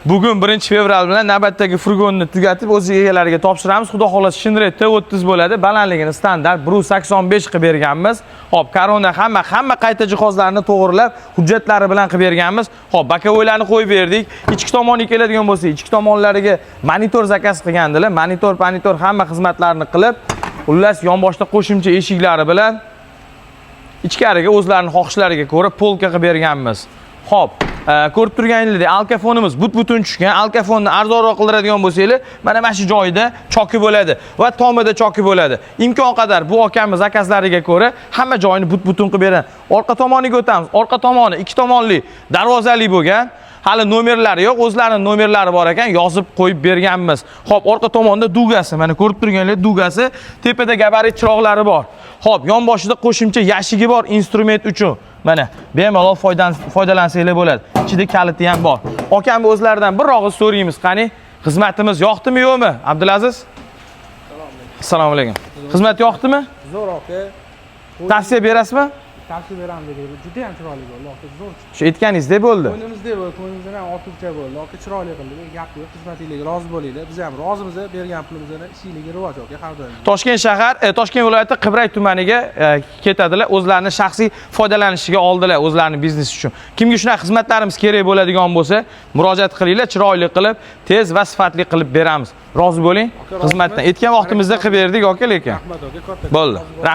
Bugun 1-fevral bilan navbatdagi furgonni tugatib o'z egalariga topshiramiz. Xudo xolasa Shinred T30 bo'ladi. Balandligini standart 1.85 qilib berganmiz. Xo'p, korona hamma qayta jihozlarini to'g'rilab, hujjatlari bilan qilib berganmiz. Xo'p, bakovoylarni qo'yib berdik. Ichki tomoniga keladigan bo'lsa, ichki tomonlariga monitor zakaz qilgandilar. Monitor hamma xizmatlarini qilib, xullas yonboshda qo'shimcha eshiklari bilan ichkariga o'zlarining xohishlariga ko'ra polka qilib berganmiz. Xo'p, ko'rib turganingizdek alkafonimiz but-butun tushgan. Alkafonni arzonroq qildiradigan bo'lsangiz, mana shu joyda choki bo'ladi va tomida choki bo'ladi. Imkon qadar bu akamiz zakazlariga ko'ra hamma joyini but-butun qilib beradi. Orqa tomoniga o'tamiz. Orqa tomoni ikki tomonli darvozali bo'lgan. Hali nomerlari yo'q, o'zlarining nomerlari bor ekan, yozib qo'yib berganmiz. Xo'p, orqa tomonda dugasi, mana ko'rib turganingizdek dugasi, tepada gabarit chiroqlari bor. Xo'p, yonboshida qo'shimcha yashigi bor instrument uchun. Mana bemalol foydalansanglar bo'ladi. Ichida kaliti ham bor. Akam o'zlaridan bir og'iz so'raymiz, qani xizmatimiz yoqdimi yo'qmi? Abdulaziz? Assalomu alaykum. Xizmat yoqdimi? Zo'r aka. Tavsiya berasizmi? Tavsiya beraman dedi. Juda ham chiroyli bo'ldi. Aka zo'r. Shu aytganingizdek bo'ldi. O'yinimizda bo'ldi. O'yinimizdan ham ortiqcha bo'ldi. Aka chiroyli qildi. Gap yo'q. Xizmatingizga rozi bo'linglar. Biz ham rozimiz. Bergan pulimizni ishingizga rivoj aka har doim. Toshkent shahar, Toshkent viloyati Qibray tumaniga ketadilar. O'zlarining shaxsiy foydalanishiga oldilar, o'zlarining biznesi uchun. Kimga shunaqa xizmatlarimiz kerak bo'ladigan bo'lsa, murojaat qilinglar, chiroyli qilib, tez va sifatli qilib beramiz. Rozi bo'ling. Xizmatdan aytgan vaqtimizda qilib berdik aka lekin. Rahmat aka, katta. Bo'ldi. Rahmat.